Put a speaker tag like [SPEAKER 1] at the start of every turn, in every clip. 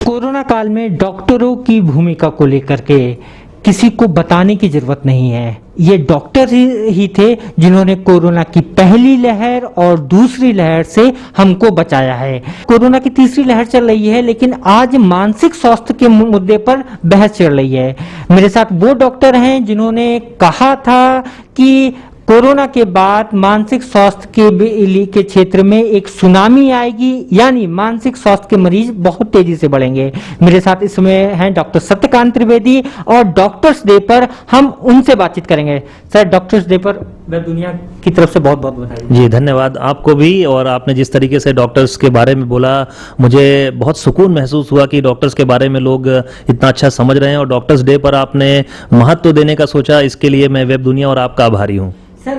[SPEAKER 1] Corona काल में डॉक्टरों की भूमिका को लेकर के किसी को बताने की जरूरत नहीं है। ये डॉक्टर ही थे जिन्होंने कोरोना की पहली लहर और दूसरी लहर से हमको बचाया है। कोरोना की तीसरी लहर चल रही है, लेकिन आज मानसिक स्वास्थ्य के मुद्दे पर बहस चल रही है। मेरे साथ वो डॉक्टर हैं जिन्होंने कहा था कि कोरोना के बाद मानसिक स्वास्थ्य के क्षेत्र में एक सुनामी आएगी, यानी मानसिक स्वास्थ्य के मरीज बहुत तेजी से बढ़ेंगे। मेरे साथ इस समय हैं डॉक्टर सत्यकांत त्रिवेदी और डॉक्टर्स डे पर हम उनसे बातचीत करेंगे। सर, डॉक्टर्स डे पर वेब दुनिया की तरफ से बहुत बहुत बधाई।
[SPEAKER 2] जी धन्यवाद आपको भी। और आपने जिस तरीके से डॉक्टर्स के बारे में बोला, मुझे बहुत सुकून महसूस हुआ कि डॉक्टर्स के बारे में लोग इतना अच्छा समझ रहे हैं और डॉक्टर्स डे पर आपने महत्व देने का सोचा, इसके लिए मैं वेब दुनिया और आपका आभारी हूँ।
[SPEAKER 1] सर,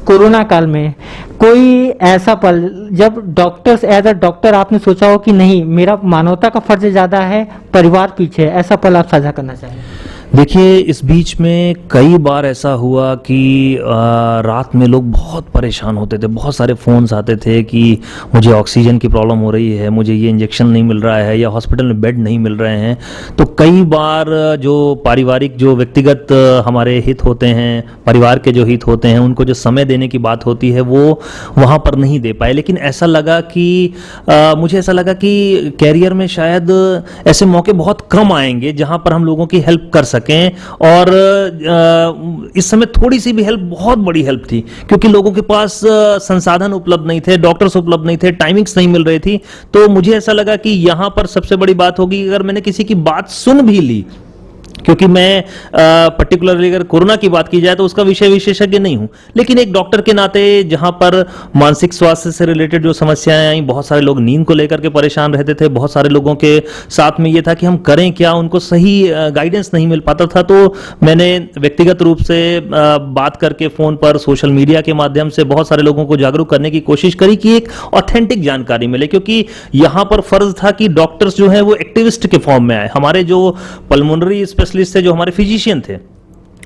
[SPEAKER 1] कोरोना काल में कोई ऐसा पल जब डॉक्टर्स एज अ डॉक्टर आपने सोचा हो कि नहीं, मेरा मानवता का फर्ज ज्यादा है, परिवार पीछे, ऐसा पल आप साझा करना चाहें?
[SPEAKER 2] देखिए, इस बीच में कई बार ऐसा हुआ कि रात में लोग बहुत परेशान होते थे। बहुत सारे फ़ोन्स आते थे कि मुझे ऑक्सीजन की प्रॉब्लम हो रही है, मुझे ये इंजेक्शन नहीं मिल रहा है या हॉस्पिटल में बेड नहीं मिल रहे हैं। तो कई बार जो पारिवारिक, जो व्यक्तिगत हमारे हित होते हैं, परिवार के जो हित होते हैं, उनको जो समय देने की बात होती है वो वहाँ पर नहीं दे पाए। लेकिन ऐसा लगा कि मुझे ऐसा लगा कि कैरियर में शायद ऐसे मौके बहुत कम आएंगे जहाँ पर हम लोगों की हेल्प कर सकें। और इस समय थोड़ी सी भी हेल्प बहुत बड़ी हेल्प थी, क्योंकि लोगों के पास संसाधन उपलब्ध नहीं थे, डॉक्टर्स उपलब्ध नहीं थे, टाइमिंग्स नहीं मिल रही थी। तो मुझे ऐसा लगा कि यहां पर सबसे बड़ी बात होगी अगर मैंने किसी की बात सुन भी ली, क्योंकि मैं पर्टिकुलरली अगर कोरोना की बात की जाए तो उसका विषय विशेषज्ञ नहीं हूं, लेकिन एक डॉक्टर के नाते जहां पर मानसिक स्वास्थ्य से रिलेटेड जो समस्याएं आई, बहुत सारे लोग नींद को लेकर के परेशान रहते थे, बहुत सारे लोगों के साथ में ये था कि हम करें क्या, उनको सही गाइडेंस नहीं मिल पाता था। तो मैंने व्यक्तिगत रूप से बात करके फ़ोन पर, सोशल मीडिया के माध्यम से बहुत सारे लोगों को जागरूक करने की कोशिश करी कि एक ऑथेंटिक जानकारी मिले, क्योंकि यहां पर फर्ज था कि डॉक्टर्स जो है वो एक्टिविस्ट के फॉर्म में आए। हमारे जो पल्मोनरी स्पेशलिस्ट थे, जो हमारे फिजिशियन थे,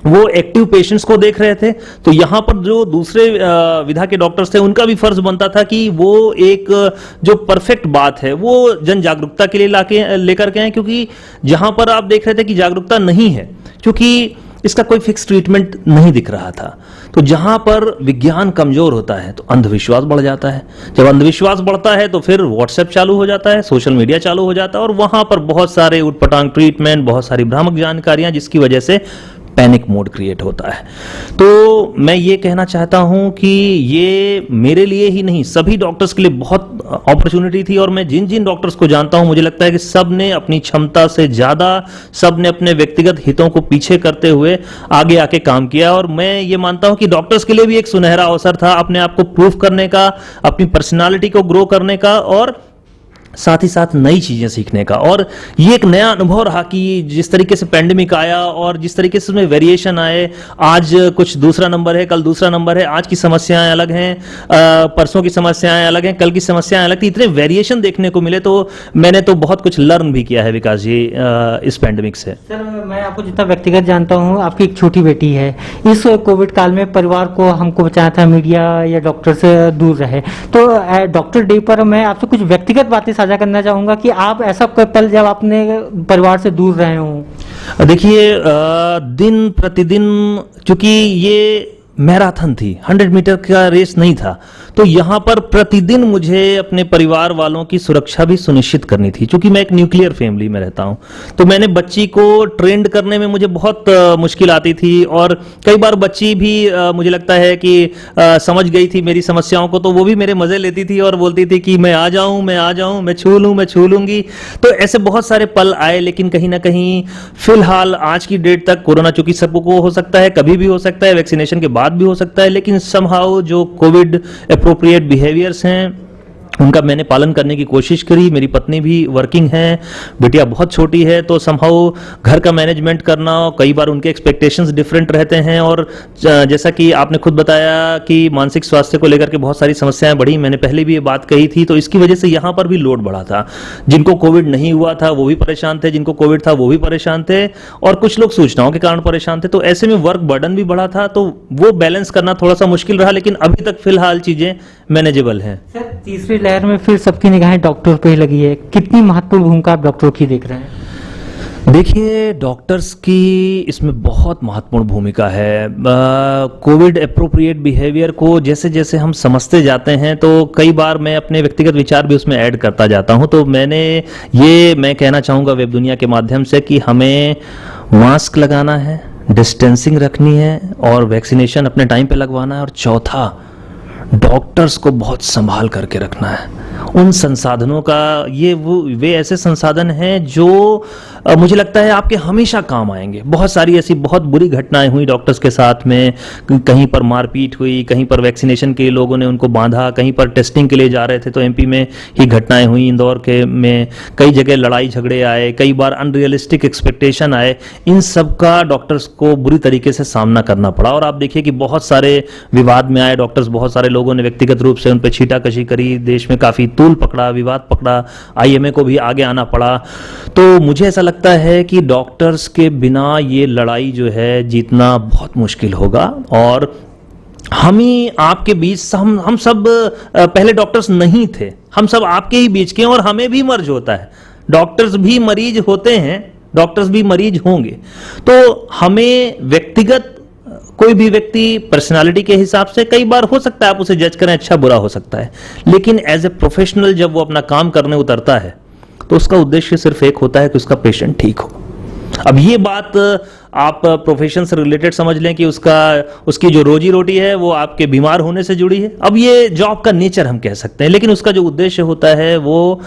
[SPEAKER 2] वो एक्टिव पेशेंट्स को देख रहे थे। तो यहां पर जो दूसरे विधा के डॉक्टर्स थे, उनका भी फर्ज बनता था कि वो एक जो परफेक्ट बात है वो जन जागरूकता के लिए लेकर के आए, क्योंकि जहां पर आप देख रहे थे कि जागरूकता नहीं है, क्योंकि इसका कोई फिक्स ट्रीटमेंट नहीं दिख रहा था। तो जहां पर विज्ञान कमजोर होता है तो अंधविश्वास बढ़ जाता है। जब अंधविश्वास बढ़ता है तो फिर व्हाट्सएप चालू हो जाता है, सोशल मीडिया चालू हो जाता है, और वहां पर बहुत सारे उटपटांग ट्रीटमेंट, बहुत सारी भ्रामक जानकारियां, जिसकी वजह से पैनिक मोड क्रिएट होता है। तो मैं ये कहना चाहता हूं कि ये मेरे लिए ही नहीं, सभी डॉक्टर्स के लिए बहुत अपॉर्चुनिटी थी। और मैं जिन जिन डॉक्टर्स को जानता हूं, मुझे लगता है कि सब ने अपनी क्षमता से ज्यादा, सब ने अपने व्यक्तिगत हितों को पीछे करते हुए आगे आके काम किया। और मैं ये मानता हूं कि डॉक्टर्स के लिए भी एक सुनहरा अवसर था अपने आप को प्रूव करने का, अपनी पर्सनालिटी को ग्रो करने का, और साथ ही साथ नई चीजें सीखने का। और ये एक नया अनुभव रहा कि जिस तरीके से पेंडेमिक आया और जिस तरीके से उसमें वेरिएशन आए, आज कुछ दूसरा नंबर है, कल दूसरा नंबर है, आज की समस्याएं अलग हैं, परसों की समस्याएं अलग हैं, कल की समस्याएं अलग थी, इतने वेरिएशन देखने को मिले। तो मैंने तो बहुत कुछ लर्न भी किया है विकास जी इस पेंडेमिक से।
[SPEAKER 1] सर, मैं आपको जितना व्यक्तिगत जानता हूँ, आपकी एक छोटी बेटी है। इस कोविड काल में परिवार को हमको बचाना था, मीडिया या डॉक्टर से दूर रहे। तो डॉक्टर डे पर मैं आपसे कुछ व्यक्तिगत बातें साझा करना चाहूंगा कि आप ऐसा पल जब आपने परिवार से दूर रहे हो।
[SPEAKER 2] देखिए, दिन प्रतिदिन, चूंकि ये मैराथन थी, 100 मीटर का रेस नहीं था, तो यहां पर प्रतिदिन मुझे अपने परिवार वालों की सुरक्षा भी सुनिश्चित करनी थी। क्योंकि मैं एक न्यूक्लियर फैमिली में रहता हूं, तो मैंने बच्ची को ट्रेंड करने में मुझे बहुत मुश्किल आती थी। और कई बार बच्ची भी मुझे लगता है कि समझ गई थी मेरी समस्याओं को, तो वो भी मेरे मजे लेती थी और बोलती थी कि मैं आ जाऊं, मैं आ जाऊं, मैं छू लूं, मैं छू लूंगी। तो ऐसे बहुत सारे पल आए। लेकिन कहीं ना कहीं फिलहाल आज की डेट तक कोरोना, चूंकि सबको हो सकता है, कभी भी हो सकता है, वैक्सीनेशन के बाद भी हो सकता है, लेकिन समहाउ जो कोविड एप्रोप्रिएट बिहेवियर्स हैं उनका मैंने पालन करने की कोशिश करी। मेरी पत्नी भी वर्किंग है, बिटिया बहुत छोटी है, तो समहाउ घर का मैनेजमेंट करना, कई बार उनके एक्सपेक्टेशंस डिफरेंट रहते हैं। और जैसा कि आपने खुद बताया कि मानसिक स्वास्थ्य को लेकर के बहुत सारी समस्याएं बढ़ी, मैंने पहले भी ये बात कही थी, तो इसकी वजह से यहाँ पर भी लोड बढ़ा था। जिनको कोविड नहीं हुआ था वो भी परेशान थे, जिनको कोविड था वो भी परेशान थे, और कुछ लोग सूचनाओं के कारण परेशान थे। तो ऐसे में वर्क बर्डन भी बढ़ा था, तो वो बैलेंस करना थोड़ा सा मुश्किल रहा। लेकिन अभी तक फिलहाल चीजें मैनेजेबल हैं।
[SPEAKER 1] सर तीसरी लहर में फिर सबकी निगाहें डॉक्टर पे ही लगी है, कितनी महत्वपूर्ण भूमिका आप डॉक्टरों की देख रहे हैं?
[SPEAKER 2] देखिए, डॉक्टर्स की इसमें बहुत महत्वपूर्ण भूमिका है। कोविड अप्रोप्रिएट बिहेवियर को जैसे जैसे हम समझते जाते हैं तो कई बार मैं अपने व्यक्तिगत विचार भी उसमें ऐड करता जाता हूं। तो मैं कहना चाहूँगा वेब दुनिया के माध्यम से कि हमें मास्क लगाना है, डिस्टेंसिंग रखनी है और वैक्सीनेशन अपने टाइम पे लगवाना है। और चौथा, डॉक्टर्स को बहुत संभाल करके रखना है। उन संसाधनों का वे ऐसे संसाधन हैं जो मुझे लगता है आपके हमेशा काम आएंगे। बहुत सारी ऐसी बहुत बुरी घटनाएं हुई डॉक्टर्स के साथ में, कहीं पर मारपीट हुई, कहीं पर वैक्सीनेशन के लोगों ने उनको बांधा, कहीं पर टेस्टिंग के लिए जा रहे थे तो एमपी में ही घटनाएं हुई, इंदौर में कई जगह लड़ाई झगड़े आए, कई बार अनरियलिस्टिक एक्सपेक्टेशन आए। इन सब का डॉक्टर्स को बुरी तरीके से सामना करना पड़ा। और आप देखिए कि बहुत सारे विवाद में आए डॉक्टर्स, बहुत सारे लोगों ने व्यक्तिगत रूप से उन पर छीटाकशी करी, देश में काफी तूल पकड़ा, विवाद पकड़ा, आईएमए को भी आगे आना पड़ा। तो मुझे ऐसा लगता है कि डॉक्टर्स के बिना ये लड़ाई जो है जीतना बहुत मुश्किल होगा। और हम ही आपके बीच हम सब पहले डॉक्टर्स नहीं थे, हम सब आपके ही बीच के हैं और हमें भी मर्ज होता है। डॉक्टर्स भी मरीज होते हैं, डॉक्टर्स भी मरीज होंगे। तो हमें व्यक्तिगत कोई भी व्यक्ति पर्सनालिटी के हिसाब से कई बार हो सकता है आप उसे जज करें, अच्छा बुरा हो सकता है, लेकिन एज ए प्रोफेशनल जब वो अपना काम करने उतरता है तो उसका उद्देश्य सिर्फ एक होता है कि उसका पेशेंट ठीक हो। अब ये बात आप प्रोफेशन से रिलेटेड समझ लें कि उसकी जो रोजी रोटी है वो आपके बीमार होने से जुड़ी है। अब ये जॉब का नेचर हम कह सकते हैं, लेकिन उसका जो उद्देश्य होता है वो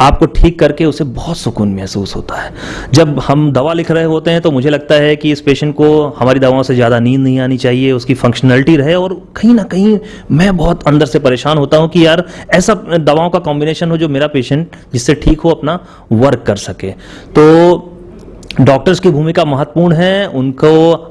[SPEAKER 2] आपको ठीक करके उसे बहुत सुकून महसूस होता है। जब हम दवा लिख रहे होते हैं तो मुझे लगता है कि इस पेशेंट को हमारी दवाओं से ज़्यादा नींद नहीं आनी चाहिए, उसकी फंक्शनलिटी रहे। और कहीं ना कहीं मैं बहुत अंदर से परेशान होता हूं कि यार ऐसा दवाओं का कॉम्बिनेशन हो जो मेरा पेशेंट जिससे ठीक हो अपना वर्क कर सके। तो डॉक्टर्स की भूमिका महत्वपूर्ण है। उनको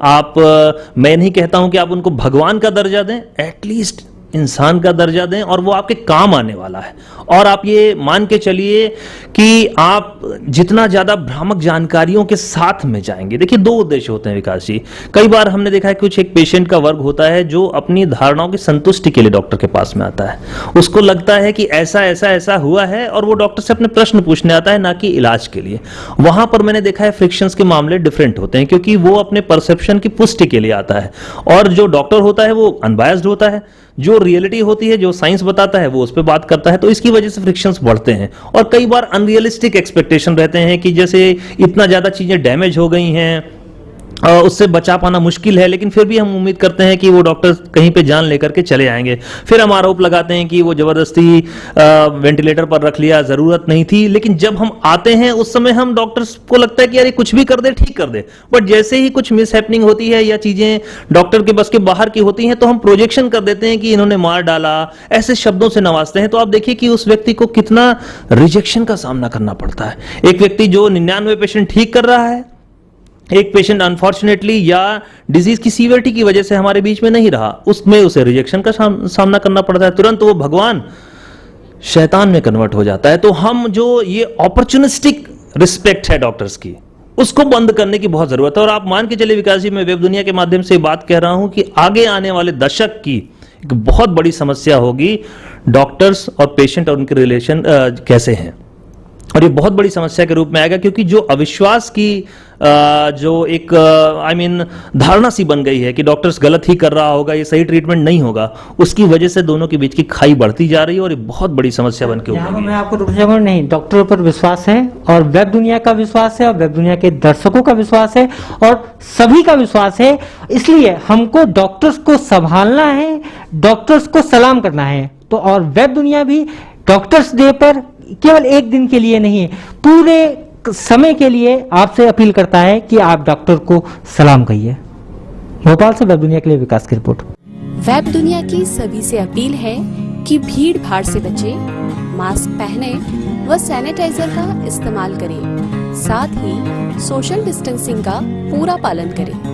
[SPEAKER 2] मैं नहीं कहता हूं कि आप उनको भगवान का दर्जा दें, एटलीस्ट इंसान का दर्जा दें और वो आपके काम आने वाला है। और आप ये मान के चलिए कि आप जितना ज्यादा भ्रामक जानकारियों के साथ में जाएंगे, देखिए दो उद्देश्य होते हैं विकास जी। कई बार हमने देखा है कुछ एक पेशेंट का वर्ग होता है जो अपनी धारणाओं की संतुष्टि के लिए डॉक्टर के पास में आता है। उसको लगता है कि ऐसा ऐसा ऐसा हुआ है और वो डॉक्टर से अपने प्रश्न पूछने आता है, ना कि इलाज के लिए। वहां पर मैंने देखा है फ्रिक्शंस के मामले डिफरेंट होते हैं, क्योंकि वो अपने परसेप्शन की पुष्टि के लिए आता है और जो डॉक्टर होता है वो अनबायस्ड होता है, जो रियलिटी होती है, जो साइंस बताता है वो उस पर बात करता है। तो इसकी वजह से फ्रिक्शंस बढ़ते हैं और कई बार अनरियलिस्टिक एक्सपेक्टेशन रहते हैं कि जैसे इतना ज्यादा चीजें डैमेज हो गई हैं, उससे बचा पाना मुश्किल है, लेकिन फिर भी हम उम्मीद करते हैं कि वो डॉक्टर कहीं पे जान लेकर के चले आएंगे। फिर हम आरोप लगाते हैं कि वो जबरदस्ती वेंटिलेटर पर रख लिया, जरूरत नहीं थी। लेकिन जब हम आते हैं उस समय हम डॉक्टर्स को लगता है कि यार कुछ भी कर दे, ठीक कर दे। बट जैसे ही कुछ मिस हैपनिंग होती है या चीजें डॉक्टर के बस के बाहर की होती हैं तो हम प्रोजेक्शन कर देते हैं कि इन्होंने मार डाला, ऐसे शब्दों से नवाजते हैं। तो आप देखिए कि उस व्यक्ति को कितना रिजेक्शन का सामना करना पड़ता है। एक व्यक्ति जो 99 पेशेंट ठीक कर रहा है, एक पेशेंट अनफॉर्चुनेटली या डिजीज की सीवियरिटी की वजह से हमारे बीच में नहीं रहा, उसमें उसे रिजेक्शन का सामना करना पड़ता है। तुरंत वो भगवान शैतान में कन्वर्ट हो जाता है। तो हम जो ये अपॉर्चुनिस्टिक रिस्पेक्ट है डॉक्टर्स की, उसको बंद करने की बहुत जरूरत है। और आप मान के चले विकास जी, मैं वेब दुनिया के माध्यम से बात कह रहा हूं कि आगे आने वाले दशक की एक बहुत बड़ी समस्या होगी डॉक्टर्स और पेशेंट और उनके रिलेशन कैसे हैं। और ये बहुत बड़ी समस्या के रूप में आएगा, क्योंकि जो अविश्वास की जो एक धारणा सी बन गई है कि डॉक्टर्स गलत ही कर रहा होगा, ये सही ट्रीटमेंट नहीं होगा, उसकी वजह से दोनों के बीच की खाई बढ़ती जा रही है और ये बहुत बड़ी समस्या बन के उभरेगी।
[SPEAKER 1] मैं आपको रुक जाऊंगा, नहीं, डॉक्टरों पर विश्वास है और वेब दुनिया का विश्वास है और वेब दुनिया के दर्शकों का विश्वास है और सभी का विश्वास है। इसलिए हमको डॉक्टर्स को संभालना है, डॉक्टर्स को सलाम करना है। तो और वेब दुनिया भी डॉक्टर्स डे पर केवल एक दिन के लिए नहीं, पूरे समय के लिए आपसे अपील करता है कि आप डॉक्टर को सलाम कहिए। भोपाल से वेब दुनिया के लिए विकास की रिपोर्ट।
[SPEAKER 3] वेब दुनिया की सभी से अपील है कि भीड़ भाड़ से बचें, मास्क पहने व सैनिटाइजर का इस्तेमाल करें, साथ ही सोशल डिस्टेंसिंग का पूरा पालन करें।